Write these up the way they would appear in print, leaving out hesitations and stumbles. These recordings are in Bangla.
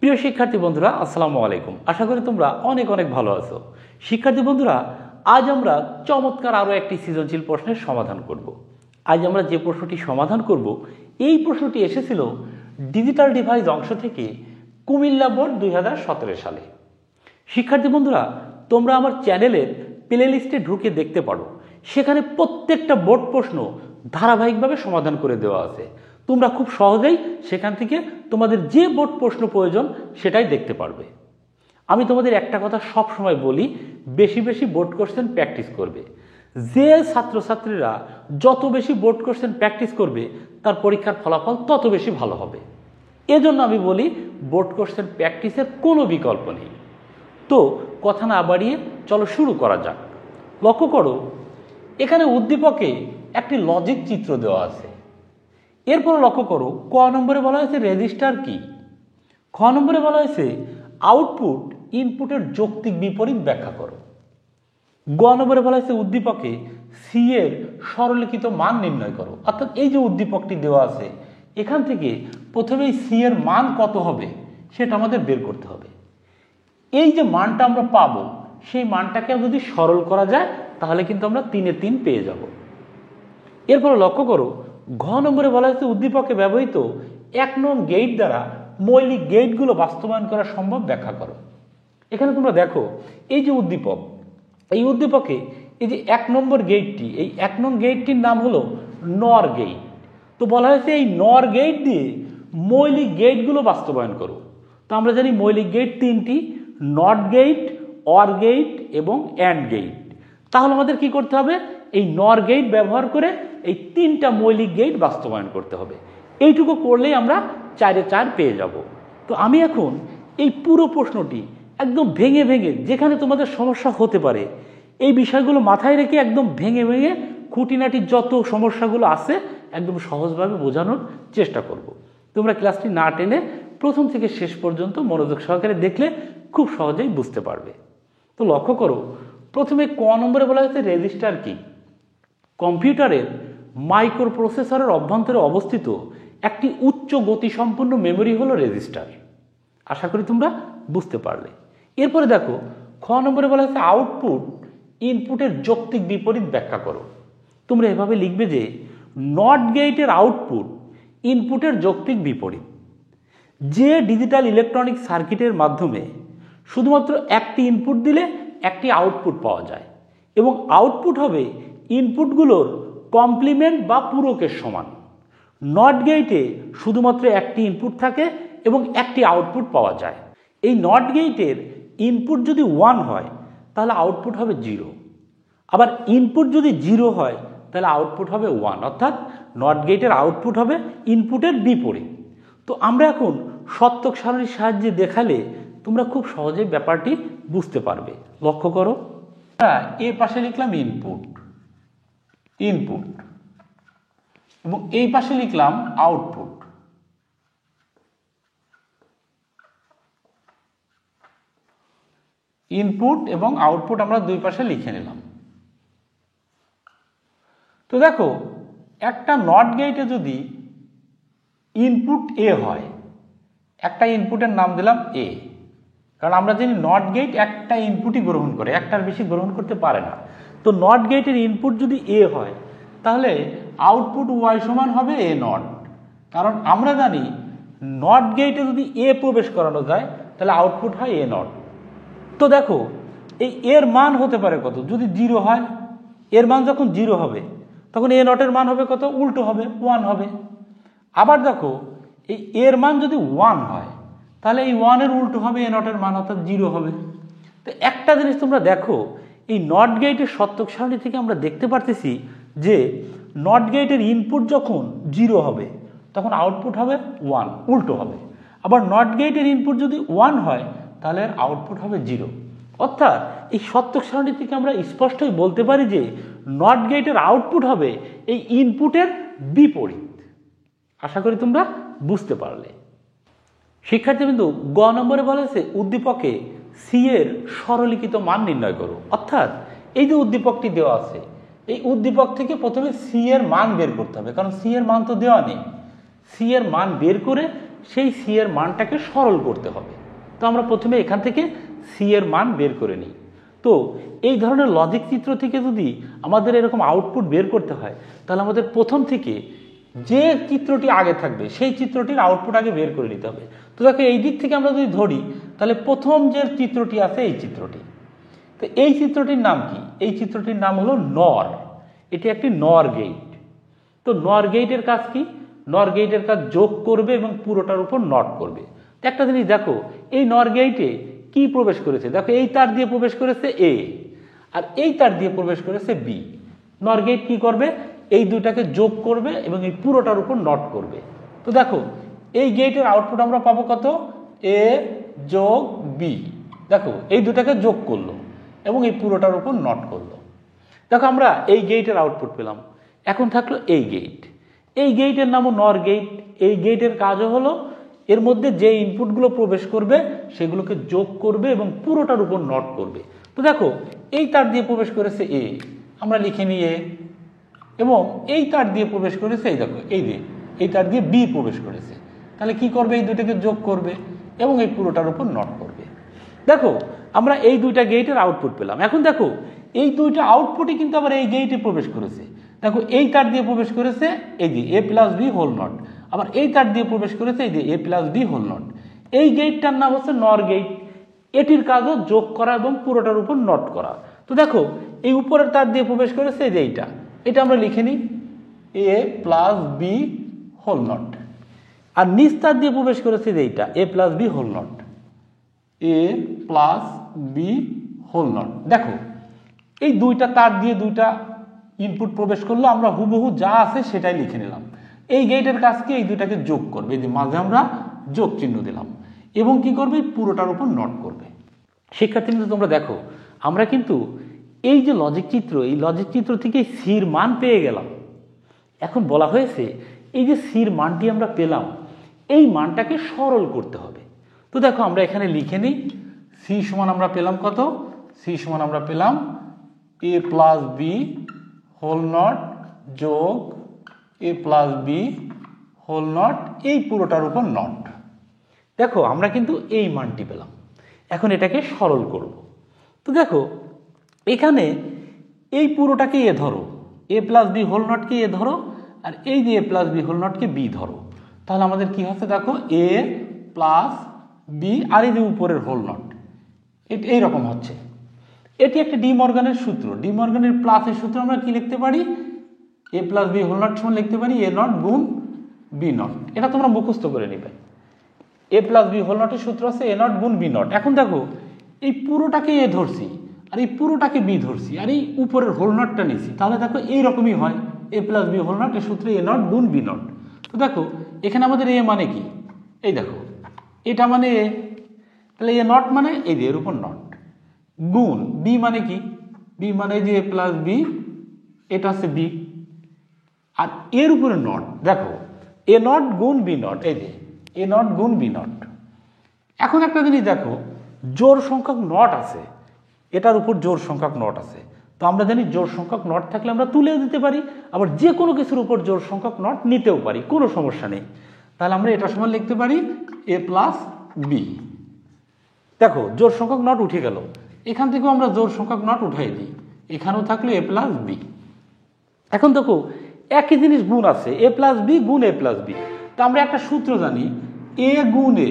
প্রিয় শিক্ষার্থী বন্ধুরা, আসসালামু আলাইকুম। আশা করি তোমরা অনেক অনেক ভালো আছো। শিক্ষার্থী বন্ধুরা, আজ আমরা চমৎকার আরও একটি সৃজনশীল প্রশ্নের সমাধান করব। আজ আমরা যে প্রশ্নটি সমাধান করব, এই প্রশ্নটি এসেছিল ডিজিটাল ডিভাইস অংশ থেকে কুমিল্লা বোর্ড 2017 সালে। শিক্ষার্থী বন্ধুরা, তোমরা আমার চ্যানেলের প্লে লিস্টে ঢুকে দেখতে পারো, সেখানে প্রত্যেকটা বোর্ড প্রশ্ন ধারাবাহিকভাবে সমাধান করে দেওয়া আছে। তোমরা খুব সহজেই সেখান থেকে তোমাদের যে বোর্ড প্রশ্ন প্রয়োজন সেটাই দেখতে পারবে। আমি তোমাদের একটা কথা সব সময় বলি, বেশি বেশি বোর্ড কোশ্চেন প্র্যাকটিস করবে। যে ছাত্রছাত্রীরা যত বেশি বোর্ড কোশ্চেন প্র্যাকটিস করবে, তার পরীক্ষার ফলাফল তত বেশি ভালো হবে। এজন্য আমি বলি, বোর্ড কোশ্চেন প্র্যাকটিসের কোনো বিকল্প নেই। তো কথা না বাড়িয়ে চলো শুরু করা যাক। লক্ষ্য করো, এখানে উদ্দীপকে একটি লজিক চিত্র দেওয়া আছে। এরপর লক্ষ্য করো, ক নম্বরে বলা হয়েছে রেজিস্টার কি। খ নম্বরে বলা হয়েছে আউটপুট ইনপুটের যৌক্তিক বিপরীত ব্যাখ্যা করো। গ নম্বরে বলা হয়েছে উদ্দীপকে সি এর সরলীকৃত মান নির্ণয় করো। অর্থাৎ এই যে উদ্দীপকটি দেওয়া আছে, এখান থেকে প্রথমেই সি এর মান কত হবে সেটা আমাদের বের করতে হবে। এই যে মানটা আমরা পাবো, সেই মানটাকে যদি সরল করা যায় তাহলে কিন্তু আমরা 3-এ 3 পেয়ে যাব। এরপর লক্ষ্য করো, ঘ নম্বরে বলা হয়েছে উদ্দীপকে ব্যবহৃত 1 নং গেট দ্বারা মৌলিক গেটগুলো বাস্তবায়ন করা সম্ভব ব্যাখ্যা করো। এখানে তোমরা দেখো, এই যে উদ্দীপক, এই উদ্দীপকে এই যে 1 নম্বর গেটটি, এই 1 নং গেটটির নাম হলো নর গেট। তো বলা হয়েছে এই নর গেট দিয়ে মৌলিক গেটগুলো বাস্তবায়ন করো। তো আমরা জানি মৌলিক গেট 3টি, নট গেট, অর গেট এবং অ্যান্ড গেট। তাহলে আমাদের কি করতে হবে? এই নর গেট ব্যবহার করে এই 3টা মৌলিক গেট বাস্তবায়ন করতে হবে। এইটুকু করলেই আমরা 4-এ 4 পেয়ে যাব। তো আমি এখন এই পুরো প্রশ্নটি একদম ভেঙে ভেঙে, যেখানে তোমাদের সমস্যা হতে পারে, এই বিষয়গুলো মাথায় রেখে একদম ভেঙে ভেঙে খুঁটিনাটি যত সমস্যাগুলো আছে একদম সহজভাবে বোঝানোর চেষ্টা করব। তোমরা ক্লাসটি না টেনে প্রথম থেকে শেষ পর্যন্ত মনোযোগ সহকারে দেখলে খুব সহজেই বুঝতে পারবে। তো লক্ষ্য করো, প্রথমে ক নম্বরে বলা হয়েছে রেজিস্টার কি। কম্পিউটারের মাইক্রো প্রসেসরের অভ্যন্তরে অবস্থিত একটি উচ্চ গতিসম্পন্ন মেমোরি হলো রেজিস্টার। আশা করি তোমরা বুঝতে পারলে। এরপরে দেখো, খ নম্বরে বলা হয়েছে আউটপুট ইনপুটের যৌক্তিক বিপরীত ব্যাখ্যা করো। তোমরা এভাবে লিখবে যে নট গেটের আউটপুট ইনপুটের যৌক্তিক বিপরীত। যে ডিজিটাল ইলেকট্রনিক সার্কিটের মাধ্যমে শুধুমাত্র একটি ইনপুট দিলে একটি আউটপুট পাওয়া যায় এবং আউটপুট হবে ইনপুটগুলোর কমপ্লিমেন্ট বা পূরকের সমান। নট গেটে শুধুমাত্র একটি ইনপুট থাকে এবং একটি আউটপুট পাওয়া যায়। এই নট গেটের ইনপুট যদি 1 হয় তাহলে আউটপুট হবে 0, আবার ইনপুট যদি 0 হয় তাহলে আউটপুট হবে 1। অর্থাৎ নট গেটের আউটপুট হবে ইনপুটের বিপরীত। তো আমরা এখন সত্যক সারণীর সাহায্যে দেখালে তোমরা খুব সহজে ব্যাপারটি বুঝতে পারবে। লক্ষ্য করো, এ পাশে লিখলাম ইনপুট ইনপুট এবং এই পাশে লিখলাম আউটপুট। ইনপুট এবং আউটপুট আমরা দুই পাশে লিখে নিলাম। তো দেখো, একটা নট গেটে যদি ইনপুট এ হয়, একটা ইনপুটের নাম দিলাম এ, কারণ আমরা জানি নট গেট একটা ইনপুটই গ্রহণ করে, একটার বেশি গ্রহণ করতে পারে না। তো নট গেটের ইনপুট যদি এ হয় তাহলে আউটপুট ওয়াই সমান হবে এ নট, কারণ আমরা জানি নট গেটে যদি এ প্রবেশ করানো যায় তাহলে আউটপুট হয় এ নট। তো দেখো, এই এর মান হতে পারে কত? যদি 0 হয়, এর মান যখন 0 হবে তখন এ নটের মান হবে কত? উল্টো হবে, 1 হবে। আবার দেখো, এই এর মান যদি 1 হয় তাহলে এই 1-এর উল্টো হবে এ নটের মান, অর্থাৎ 0 হবে। তো একটা জিনিস তোমরা দেখো, এই নট গেটের সত্যক সারণী থেকে আমরা দেখতে পারতেছি যে নট গেটের ইনপুট যখন 0 হবে তখন আউটপুট হবে 1, উল্টো হবে। আবার নট গেটের ইনপুট যদি 1 হয় তাহলে আউটপুট হবে 0। অর্থাৎ এই সত্যক সারণী থেকে আমরা স্পষ্টই বলতে পারি যে নট গেটের আউটপুট হবে এই ইনপুটের বিপরীত। আশা করি তোমরা বুঝতে পারলে। শিক্ষার্থীবৃন্দ, গ নম্বরে বলা হয়েছে উদ্দীপকে সি এর সরলীকৃত মান নির্ণয় করো। অর্থাৎ এই যে উদ্দীপকটি দেওয়া আছে, এই উদ্দীপক থেকে প্রথমে সি এর মান বের করতে হবে, কারণ সি এর মান তো দেওয়া নেই। সি এর মান বের করে সেই সি এর মানটাকে সরল করতে হবে। তো আমরা প্রথমে এখান থেকে সি এর মান বের করে নিই। তো এই ধরনের লজিক চিত্র থেকে যদি আমাদের এরকম আউটপুট বের করতে হয়, তাহলে আমাদের প্রথম থেকে যে চিত্রটি আগে থাকবে সেই চিত্রটির আউটপুট আগে বের করে নিতে হবে। তো দেখো এই দিক থেকে আমরা যদি ধরি, তাহলে প্রথম যে চিত্রটি আছে এই চিত্রটি, তো এই চিত্রটির নাম কি? এই চিত্রটির নাম হলো নর। এটি একটি নর গেট। তো নর গেটের কাজ কি? নর গেটের কাজ যোগ করবে এবং পুরোটার উপর নট করবে। তো একটা জিনিস দেখো, এই নর গেটে কি প্রবেশ করেছে? দেখো এই তার দিয়ে প্রবেশ করেছে এ, আর এই তার দিয়ে প্রবেশ করেছে বি। নর গেট কি করবে? এই দুটাকে যোগ করবে এবং এই পুরোটার উপর নট করবে। তো দেখো এই গেটের আউটপুট আমরা পাবো কত? এ যোগ বি। দেখো এই দুটাকে যোগ করলো এবং এই পুরোটার উপর নট করলো। দেখো আমরা এই গেটের আউটপুট পেলাম। এখন থাকলো এই গেট। এই গেটের নামও নর গেট। এই গেটের কাজও হলো এর মধ্যে যে ইনপুটগুলো প্রবেশ করবে সেগুলোকে যোগ করবে এবং পুরোটার উপর নট করবে। তো দেখো এই তার দিয়ে প্রবেশ করেছে এ, আমরা লিখে নিই এ, এবং এই তার দিয়ে প্রবেশ করেছে এই দেখো এই তার দিয়ে বি প্রবেশ করেছে। তাহলে কি করবে? এই দুটোকে যোগ করবে এবং এই পুরোটার উপর নট করবে। দেখো আমরা এই দুইটা গেটের আউটপুট পেলাম। এখন দেখো এই দুইটা আউটপুটই কিন্তু আবার এই গেটে প্রবেশ করেছে। দেখো এই তার দিয়ে প্রবেশ করেছে এই যে A plus B whole not, আবার এই তার দিয়ে প্রবেশ করেছে এই যে A plus B whole not. এই গেটটার নাম হচ্ছে নর গেট। এটির কাজও যোগ করা এবং পুরোটার উপর নট করা। তো দেখো এই উপরের তার দিয়ে প্রবেশ করেছে এই যে এটা আমরা লিখে নিই A plus B whole not, আর নিচ তার দিয়ে প্রবেশ করেছে যে A plus B whole not, A plus B whole not. দেখো এই দুইটা তার দিয়ে দুইটা ইনপুট প্রবেশ করলো, আমরা হুবহু যা আছে সেটাই লিখে নিলাম। এই গেটের কাজ কি? এই দুইটাকে যোগ করবে, এই যে মাঝে আমরা যোগ চিহ্ন দিলাম, এবং কি করবে? পুরোটার উপর নট করবে। শিক্ষার্থী কিন্তু তোমরা দেখো আমরা কিন্তু এই যে লজিক চিত্র, এই লজিক চিত্র থেকে সির মান পেয়ে গেলাম। এখন বলা হয়েছে এই যে সির মানটি আমরা পেলাম, এই মানটাকে সরল করতে হবে। তো দেখো আমরা এখানে লিখে নিই সি সমান আমরা পেলাম কত? সি সমান আমরা পেলাম এ প্লাস বি হোল নট যোগ এ প্লাস বি হোল নট, এই পুরোটার উপর নট। দেখো আমরা কিন্তু এই মানটি পেলাম। এখন এটাকে সরল করব। তো দেখো এখানে এই পুরোটাকে এ ধরো, এ প্লাস বি হোল নটকে এ ধরো, আর এই যে A plus B whole নটকে B ধরো। তাহলে আমাদের কি হচ্ছে? দেখো এ প্লাস বি আর এই যে উপরের হোল নট, এইরকম হচ্ছে। এটি একটা ডি মর্গানের সূত্র। ডি মর্গানের প্লাসের সূত্র আমরা কি লিখতে পারি? এ প্লাস বি হোল নট সমান লিখতে পারি এ নট গুণ বি নট। এটা তোমরা মুখস্থ করে নিবে। এ প্লাস বি হোল নটের সূত্র আছে এ নট গুণ বি নট। এখন দেখো এই পুরোটাকে এ ধরছি, আর এই পুরোটাকে বি ধরছি, আর এই উপরের হোল নটটা নিছি। তাহলে দেখো এইরকমই হয় এ প্লাস বি হোল নট, এর সূত্রে এ নট গুণ বি নট। তো দেখো এখানে আমাদের এ মানে কি? এই দেখো এটা মানে এ, তাহলে এ নট মানে এই যে এর উপর নট, গুণ বি মানে কি? বি মানে যে এ প্লাস বি, এটা হচ্ছে বি, আর এর উপরে নট। দেখো এ নট গুণ বি নট, এই যে এ নট গুণ বি নট। এখন একটা জিনিস দেখো, জোড় সংখ্যক নট আছে, এটার উপর জোড় সংখ্যক নট আছে। তো আমরা জানি জোড় সংখ্যক নট থাকলে আমরা তুলেও দিতে পারি, আবার যে কোনো কিছুর উপর জোড় সংখ্যক নট নিতেও পারি, কোনো সমস্যা নেই। তাহলে আমরা এটা সমান লিখতে পারি এ প্লাস বি। দেখো জোড় সংখ্যক নট উঠে গেল, এখান থেকেও আমরা জোড় সংখ্যক নট উঠাই দিই, এখানেও থাকলো এ প্লাস বি। এখন দেখো একই জিনিস গুণ আছে, এ প্লাস বি গুণ এ প্লাস বি। তো আমরা একটা সূত্র জানি এ গুণ এ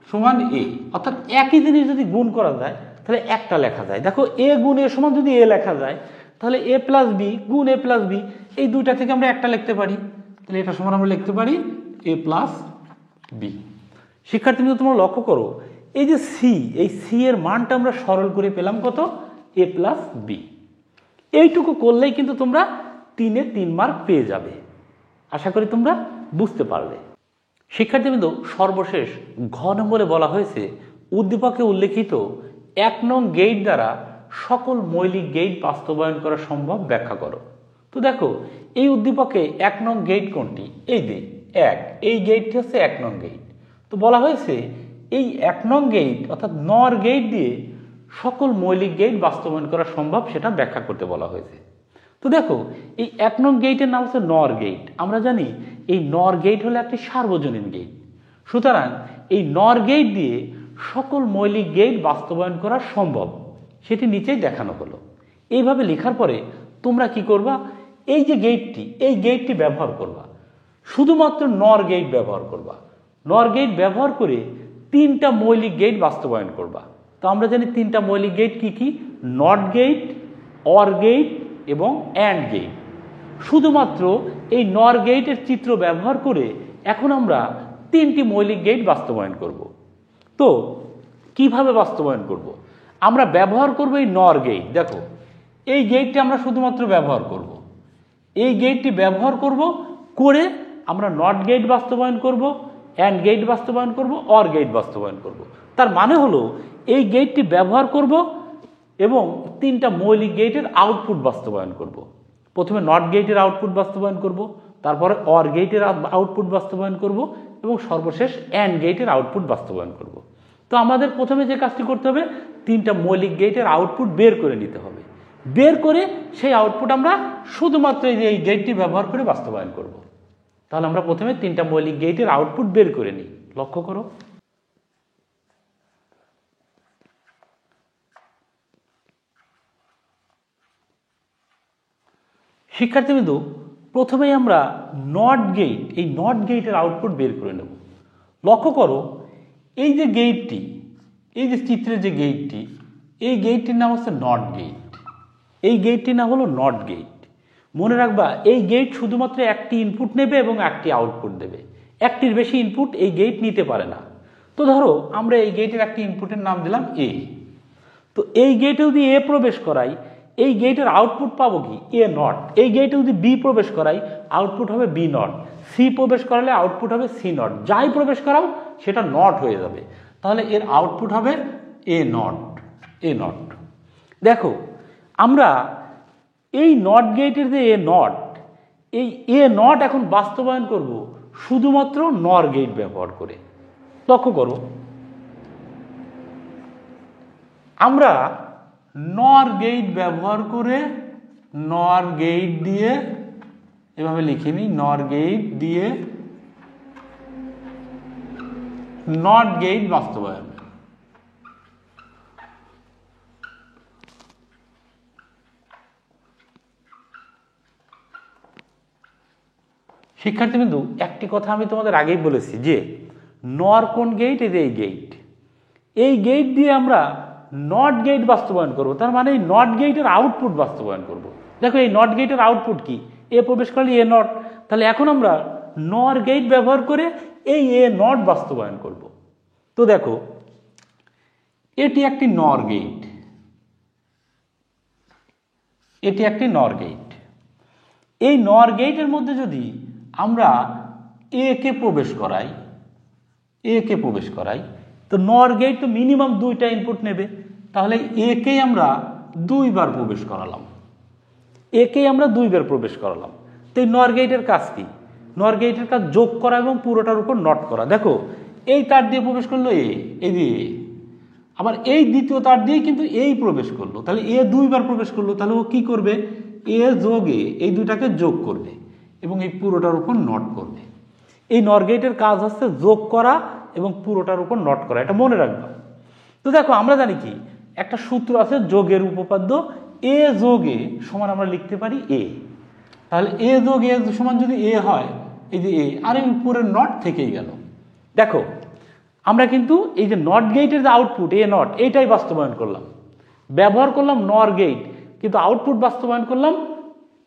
সমান এ, অর্থাৎ একই জিনিস যদি গুণ করা যায় তাহলে একটা লেখা যায়। দেখো এ গুণ এ সমান যদি এ লেখা যায়, তাহলে এ প্লাস বি গুণ এ প্লাস বি, এই দুইটা থেকে আমরা একটা লিখতে পারি। তাহলে এটা সমান আমরা লিখতে পারি এ প্লাস বি। শিক্ষার্থী তোমরা লক্ষ্য করো এই যে সি, এই সি এর মানটা আমরা সরল করে পেলাম কত? এ প্লাস বি। এইটুকু করলেই কিন্তু তোমরা 3-এ 3 মার্ক পেয়ে যাবে। আশা করি তোমরা বুঝতে পারলে। শিক্ষার্থীবৃন্দ সর্বশেষ ঘ নম্বরে বলা হয়েছে উদ্দীপকে উল্লেখিত 1 নং গেট দ্বারা সকল মৌলিক গেট বাস্তবায়ন করা সম্ভব ব্যাখ্যা করো। তো দেখো এই উদ্দীপকে 1 নং গেট কোনটি? এই যে 1, এই গেটটি হচ্ছে 1 নং গেট। তো বলা হয়েছে এই 1 নং গেট অর্থাৎ নর গেট দিয়ে সকল মৌলিক গেট বাস্তবায়ন করা সম্ভব সেটা ব্যাখ্যা করতে বলা হয়েছে। তো দেখো এই 1 নং গেটের নাম হচ্ছে নর গেট। আমরা জানি এই নর গেট হলো একটি সার্বজনীন গেট। সুতরাং এই নর গেট দিয়ে সকল মৌলিক গেট বাস্তবায়ন করা সম্ভব, সেটি নিচেই দেখানো হলো। এইভাবে লেখার পরে তোমরা কি করবা, এই যে গেটটি, এই গেটটি ব্যবহার করবা, শুধুমাত্র নর গেট ব্যবহার করবা। নর গেট ব্যবহার করে 3টা মৌলিক গেট বাস্তবায়ন করবা। তো আমরা জানি 3টা মৌলিক গেট কি কি, নট গেট, অর গেট এবং অ্যান্ড গেট। শুধুমাত্র এই নর গেটের চিত্র ব্যবহার করে এখন আমরা 3টি মৌলিক গেট বাস্তবায়ন করব। তো কিভাবে বাস্তবায়ন করব? আমরা ব্যবহার করব এই নর গেট। দেখো এই গেটটি আমরা শুধুমাত্র ব্যবহার করব, এই গেটটি ব্যবহার করব করে আমরা নট গেট বাস্তবায়ন করব, অ্যান্ড গেট বাস্তবায়ন করব, অর গেট বাস্তবায়ন করব। তার মানে হলো এই গেটটি ব্যবহার করব এবং 3টা মৌলিক গেটের আউটপুট বাস্তবায়ন করব। প্রথমে নট গেটের আউটপুট বাস্তবায়ন করব, তারপরে অর গেটের আউটপুট বাস্তবায়ন করব এবং সর্বশেষ অ্যান্ড গেটের আউটপুট বাস্তবায়ন করব। তো আমাদের প্রথমে যে কাজটি করতে হবে, 3টা মৌলিক গেটের আউটপুট বের করে নিতে হবে। বের করে সেই আউটপুট আমরা শুধুমাত্র এই গেটটি ব্যবহার করে বাস্তবায়ন করব। তাহলে আমরা প্রথমে 3টা মৌলিক গেটের আউটপুট বের করে নিই। লক্ষ্য করো, শিক্ষার্থীবৃন্দ, প্রথমেই আমরা নট গেট, এই নট গেটের আউটপুট বের করে নেব। লক্ষ্য করো, এই যে গেটটি, এই যে চিত্রের যে গেটটি, এই গেটটির নাম হচ্ছে নট গেট। এই গেটটির নাম হলো নট গেট। মনে রাখবা, এই গেট শুধুমাত্র একটি ইনপুট নেবে এবং একটি আউটপুট দেবে, একটির বেশি ইনপুট এই গেট নিতে পারে না। তো ধরো আমরা এই গেটের একটি ইনপুটের নাম দিলাম এ। তো এই গেটে যদি এ প্রবেশ করাই, এই গেটের আউটপুট পাবো কি, এ নট। এই গেটে যদি বি প্রবেশ করাই, আউটপুট হবে বি নট। সি প্রবেশ করালে আউটপুট হবে সি নট। যাই প্রবেশ করাও সেটা নট হয়ে যাবে, তাহলে এর আউটপুট হবে এ নট, এ নট। দেখো আমরা এই নট গেটের যে এ নট, এই এ নট এখন বাস্তবায়ন করব শুধুমাত্র নর গেট ব্যবহার করে। লক্ষ্য করো, আমরা নর গেট ব্যবহার করে, নর গেট দিয়ে এভাবে লিখে নিই, নর গেট দিয়ে নট গেট বাস্তবায়ন। শিক্ষার্থীবৃন্দ, একটি কথা আমি তোমাদের আগেই বলেছি যে নর কোন গেট, এই গেট, এই গেট দিয়ে আমরা নট গেট বাস্তবায়ন করব। তার মানে এই নট গেটের আউটপুট বাস্তবায়ন করব। দেখো এই নট গেটের আউটপুট কি, এ প্রবেশ করলে এ নট। তাহলে এখন আমরা নর গেট ব্যবহার করে এই এ নট বাস্তবায়ন করব। তো দেখো এটি একটি নর গেট, এটি একটি নর গেট। এই নর গেটের মধ্যে যদি আমরা এ কে প্রবেশ করাই, এ কে প্রবেশ করাই, তো নর গেট তো মিনিমাম 2টা ইনপুট নেবে। তাহলে এ কে আমরা 2বার প্রবেশ করালাম, এ কে আমরা 2বার প্রবেশ করালাম। তো এই নর গেটের কাজ কি, নর গেটের কাজ যোগ করা এবং পুরোটার উপর নট করা। দেখো এই তার দিয়ে প্রবেশ করলো এ, এই দিয়ে আবার এই দ্বিতীয় তার দিয়ে কিন্তু এই প্রবেশ করলো, তাহলে এ 2বার প্রবেশ করলো। তাহলে ও কি করবে, এ যোগ এ, এই দুটাকে যোগ করবে এবং এই পুরোটার উপর নট করবে। এই নর গেটের কাজ হচ্ছে যোগ করা এবং পুরোটার উপর নট করা, এটা মনে রাখবা। তো দেখো আমরা জানি কি, একটা সূত্র আছে যোগের উপপাদ্য, এ যোগ এ সমান আমরা লিখতে পারি এ। তাহলে এ যোগ এ সমান যদি এ হয়, এই যে এ আর এই উপরের নট থেকেই গেল। দেখো আমরা কিন্তু এই যে নট গেটের যে আউটপুট এ নট, এইটাই বাস্তবায়ন করলাম, ব্যবহার করলাম নর গেট, কিন্তু আউটপুট বাস্তবায়ন করলাম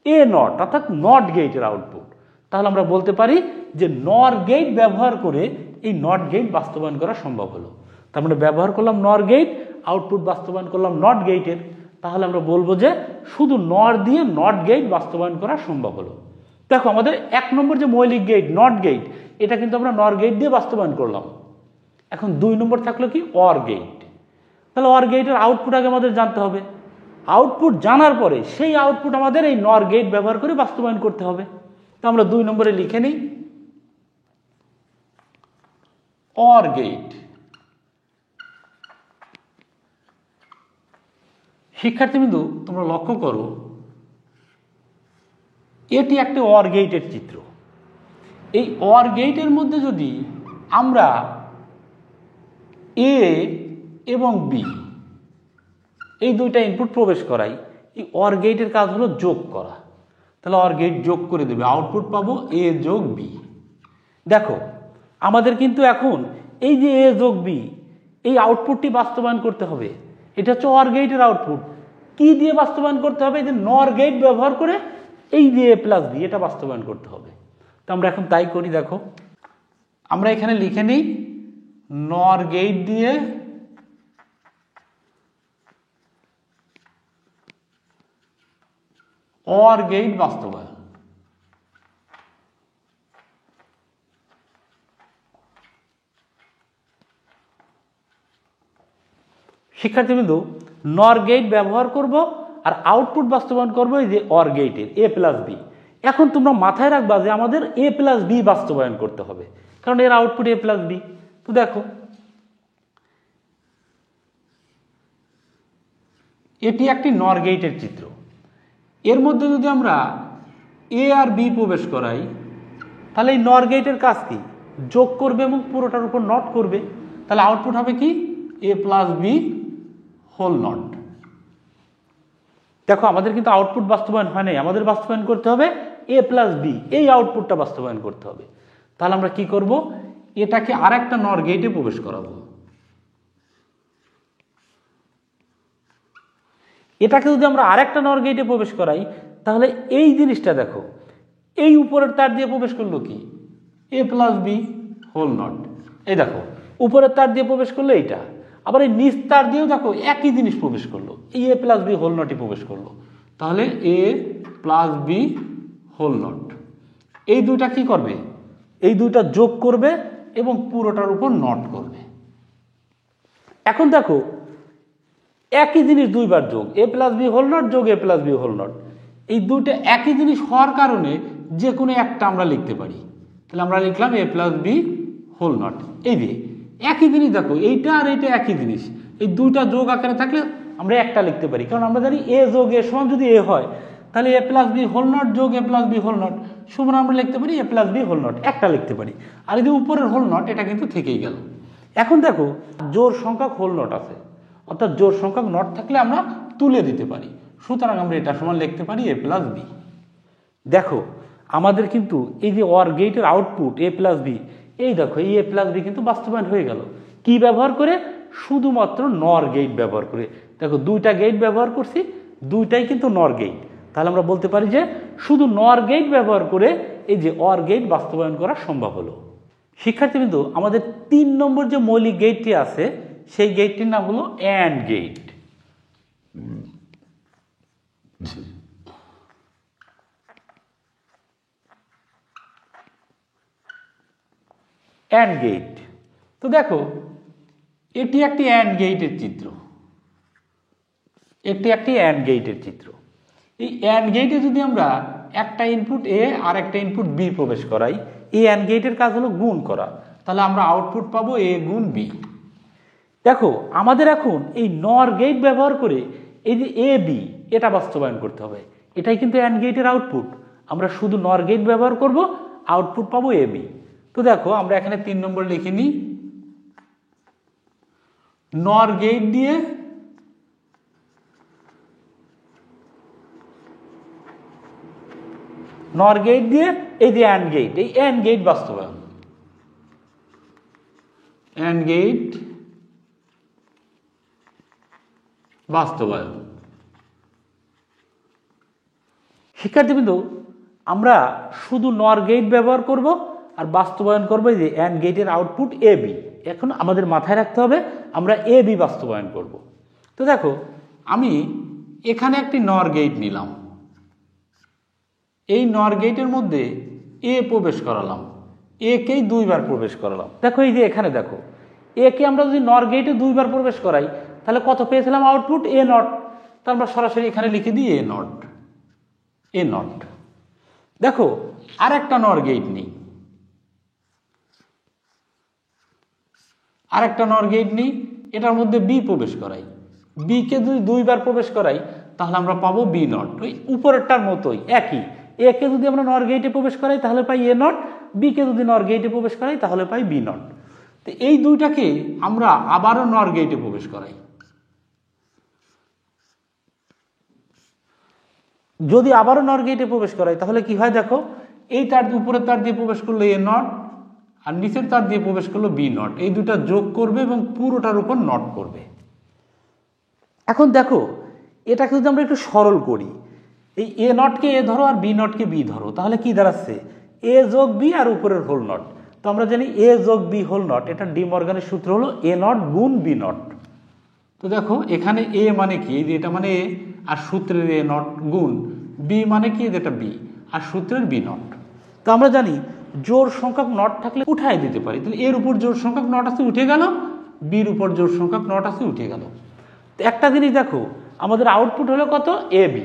এ নট, অর্থাৎ নট গেটের আউটপুট। তাহলে আমরা বলতে পারি যে নর গেট ব্যবহার করে এই নট গেট বাস্তবায়ন করা সম্ভব হলো। তার মানে ব্যবহার করলাম নর গেট, আউটপুট বাস্তবায়ন করলাম নট গেটের। তাহলে আমরা বলবো যে শুধু নর দিয়ে নট গেট বাস্তবায়ন করা সম্ভব হলো। দেখো আমাদের 1 নম্বর যে মৌলিক গেট নট গেট, এটা কিন্তু আমরা নর গেট দিয়ে বাস্তবায়ন করলাম। এখন 2 নম্বর থাকলো কি, অর গেট। তাহলে অর গেটের আউটপুট আগে আমাদের জানতে হবে। আউটপুট জানার পরে সেই আউটপুট আমাদের এই নর গেট ব্যবহার করে বাস্তবায়ন করতে হবে। তো আমরা 2 নম্বরে লিখে নিই অর গেট। শিক্ষার্থীবৃন্দ তোমরা লক্ষ্য করো, এটি একটি অর গেটের চিত্র। এই অর গেটের মধ্যে যদি আমরা এ এবং বি এই দুইটা ইনপুট প্রবেশ করাই, এই অর গেটের কাজ হলো যোগ করা। তাহলে অর গেট যোগ করে দেবে, আউটপুট পাবো এ যোগ বি। দেখো আমাদের কিন্তু এখন এই যে এ যোগ বি এই আউটপুটটি বাস্তবায়ন করতে হবে। এটা হচ্ছে অর গেটের আউটপুট। কি দিয়ে বাস্তবায়ন করতে হবে? এই যে নর গেট ব্যবহার করে এই যে এ প্লাস বি এটা বাস্তবায়ন করতে হবে। তো আমরা এখন তাই করি। দেখো আমরা এখানে লিখে নিই নর গেট দিয়ে অর গেট বাস্তবায়ন। শিক্ষার্থীবৃন্দু, নর গেট ব্যবহার করব আর আউটপুট বাস্তবায়ন করবো এই যে অর গেটের এ প্লাস বি। এখন তোমরা মাথায় রাখবা যে আমাদের এ প্লাস বি বাস্তবায়ন করতে হবে, কারণ এর আউটপুট এ প্লাস বি। তো দেখো এটি একটি নর গেটের চিত্র। এর মধ্যে যদি আমরা এ আর বি প্রবেশ করাই তাহলে এই নর গেটের কাজ কি? যোগ করবে এবং পুরোটার উপর নট করবে। তাহলে আউটপুট হবে কি? এ প্লাস বি হোল নট। দেখো আমাদের কিন্তু আউটপুট বাস্তবায়ন হয় নাই, আমাদের বাস্তবায়ন করতে হবে এ প্লাস বি, এই আউটপুটটা বাস্তবায়ন করতে হবে। তাহলে আমরা কি করব? এটাকে আর একটা নর গেটে প্রবেশ করাবো। এটাকে যদি আমরা আরেকটা নর গেটে প্রবেশ করাই তাহলে এই জিনিসটা দেখো, এই উপরের তার দিয়ে প্রবেশ করলো কি? এ প্লাস বি হোল নট। এই দেখো উপরের তার দিয়ে প্রবেশ করলো এইটা, আবার এই নিচ তার দিয়েও দেখো একই জিনিস প্রবেশ করলো, এই এ প্লাস বি হোল নটই প্রবেশ করলো। তাহলে এ প্লাস বি হোল নট এই দুইটা কি করবে? এই দুইটা যোগ করবে এবং পুরোটার উপর নট করবে। এখন দেখো একই জিনিস দুইবার যোগ, এ প্লাস বি হোল নট যোগ এ প্লাস বি হোল নট, এই দুইটা একই জিনিস হওয়ার কারণে যে কোনো একটা আমরা লিখতে পারি। তাহলে আমরা লিখলাম এ প্লাস বি হোল নট। এই যে একই জিনিস দেখো, এইটা আর এইটা একই জিনিস, এই দুইটা যোগ আকারে থাকলে আমরা একটা লিখতে পারি, কারণ আমরা জানি এ যোগ এ সমান যদি এ হয় তাহলে এ প্লাস বি হোল নট যোগ এ প্লাস বি হোল নট সমান আমরা লিখতে পারি এ প্লাস বি হোল নট, একটা লিখতে পারি। আর এই যে উপরের হোল নট এটা কিন্তু থেকেই গেল। এখন দেখো জোড় সংখ্যক হোল নট আছে, অর্থাৎ জোড় সংখ্যক নট থাকলে আমরা তুলে দিতে পারি, সুতরাং আমরা এটা সমান লিখতে পারি এ প্লাস বি। দেখো আমাদের কিন্তু এই যে অর গেটের আউটপুট এ প্লাস বি, এই দেখো এই এ প্লাস বি কিন্তু বাস্তবায়ন হয়ে গেল। কি ব্যবহার করে? শুধুমাত্র নর গেট ব্যবহার করে। দেখো দুইটা গেট ব্যবহার করছি, দুইটাই কিন্তু নর গেট। তাহলে আমরা বলতে পারি যে শুধু নর গেট ব্যবহার করে এই যে অর গেট বাস্তবায়ন করা সম্ভব হলো। শিক্ষার্থীবৃন্দ, আমাদের 3 নম্বর যে মৌলিক গেটটি আছে সেই গেটটির নাম হলো অ্যান্ড গেট। And get. তো দেখো এটি একটি অ্যান্ড গেটের চিত্র, এটি একটি অ্যান্ড গেটের চিত্র। এই অ্যান্ড গেটে যদি আমরা একটা ইনপুট এ আর একটা ইনপুট বি প্রবেশ করাই, এই অ্যান্ড গেটের কাজ হলো গুণ করা, তাহলে আমরা আউটপুট পাবো এ গুণ বি। দেখো আমাদের এখন এই নর গেট ব্যবহার করে এই যে এ বি এটা বাস্তবায়ন করতে হবে, এটাই কিন্তু অ্যান্ড গেটের আউটপুট। আমরা শুধু নর গেট ব্যবহার করব, আউটপুট পাবো এ বি। তো দেখো আমরা এখানে 3 নম্বর লিখে নিই, নর গেট দিয়ে নর গেট দিয়ে এই যে অ্যান্ড গেট, এই অ্যান্ড গেট বাস্তবায়ন, অ্যান্ড গেট বাস্তবায়ন। শিক্ষার্থীবৃন্দ, আমরা শুধু নর গেট ব্যবহার করব আর বাস্তবায়ন করবো যে অ্যান্ড গেটের আউটপুট এ বি। এখন আমাদের মাথায় রাখতে হবে আমরা এ বি বাস্তবায়ন করব। তো দেখো আমি এখানে একটি নর গেট নিলাম, এই নর গেটের মধ্যে এ প্রবেশ করালাম, একেই দুইবার প্রবেশ করালাম। দেখো এই যে এখানে দেখো একে আমরা যদি নর গেটে দুইবার প্রবেশ করাই তাহলে কত পেয়েছিলাম? Output A not. তা আমরা সরাসরি এখানে লিখে দিই এ নট, এ নট। দেখো আর একটা নর গেট নেই, আর একটা নর গেট নেই, এটার মধ্যে বি প্রবেশ করাই, বি কে যদি দুইবার প্রবেশ করাই তাহলে আমরা পাবো বি নট। ওই উপরেরটার মতোই একই, এ কে যদি আমরা নর গেটে প্রবেশ করাই তাহলে পাই এ নট, বি কে যদি নর গেটে প্রবেশ করাই তাহলে পাই বি নট। তো এই দুইটাকে আমরা আবারও নর গেটে প্রবেশ করাই। যদি আবারও নর গেটে প্রবেশ করাই তাহলে কি হয় দেখো, এই তার উপরের তার দিয়ে প্রবেশ করলো এ নট, আর নিচের তার দিয়ে প্রবেশ করলো বি নট, এই দুটা যোগ করবে এবং পুরোটার উপর নট করবে। এখন দেখো এটাকে যদি আমরা একটু সরল করি, এই এ নটকে এ ধরো আর বি নটকে বি ধরো, তাহলে কি দাঁড়াচ্ছে এ যোগ বি আর উপরের হোল নট। তো আমরা জানি এ যোগ বি হোল নট, এটা ডি মর্গানের সূত্র হলো এ নট গুণ বি নট। তো দেখো এখানে এ মানে কি, এই যে এটা মানে এ আর সূত্রের এ নট গুণ বি মানে কি, যেটা বি আর সূত্রের বি নট। তো আমরা জানি জোড় সংখ্যক নট থাকলে উঠাই দিতে পারি, তাহলে এর উপর জোড় সংখ্যক নট আছে উঠে গেল, বির উপর জোড় সংখ্যক নট আছে উঠে গেল। তো একটা জিনিস দেখো, আমাদের আউটপুট হলো কত, এ বি।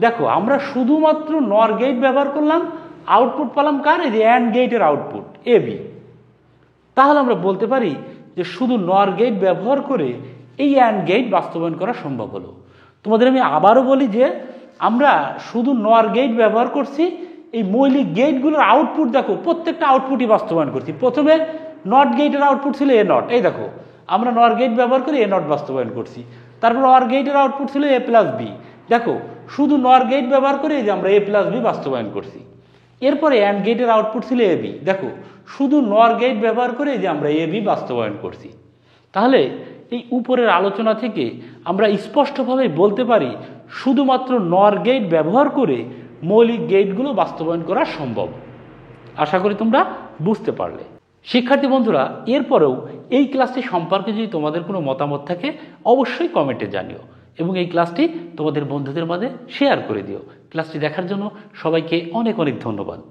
দেখো আমরা শুধুমাত্র নর গেট ব্যবহার করলাম, আউটপুট পেলাম কার, এই যে অ্যান্ড গেটের আউটপুট এ বি। তাহলে আমরা বলতে পারি যে শুধু নর গেট ব্যবহার করে এই অ্যান্ড গেট বাস্তবায়ন করা সম্ভব হলো। তোমাদের আমি আবারও বলি যে আমরা শুধু নর গেট ব্যবহার করছি, এই মৌলিক গেটগুলোর আউটপুট দেখো প্রত্যেকটা আউটপুটই বাস্তবায়ন করছি। প্রথমে নট গেটের আউটপুট ছিল এ নট, এই দেখো আমরা নর গেট ব্যবহার করে এ নট বাস্তবায়ন করছি। তারপর অর গেটের আউটপুট ছিল এ প্লাস বি, দেখো শুধু নর গেট ব্যবহার করে যে আমরা এ প্লাস বি বাস্তবায়ন করছি। এরপরে অ্যান্ড গেটের আউটপুট ছিল এ বি, দেখো শুধু নর গেট ব্যবহার করে যে আমরা এ বি বাস্তবায়ন করছি। তাহলে এই উপরের আলোচনা থেকে আমরা স্পষ্টভাবে বলতে পারি শুধুমাত্র নর গেট ব্যবহার করে মৌলিক গেটগুলো বাস্তবায়ন করা সম্ভব। আশা করি তোমরা বুঝতে পারলে। শিক্ষার্থী বন্ধুরা, এরপরেও এই ক্লাসটি সম্পর্কে যদি তোমাদের কোনো মতামত থাকে অবশ্যই কমেন্টে জানিও এবং এই ক্লাসটি তোমাদের বন্ধুদের মাঝে শেয়ার করে দিও। ক্লাসটি দেখার জন্য সবাইকে অনেক অনেক ধন্যবাদ।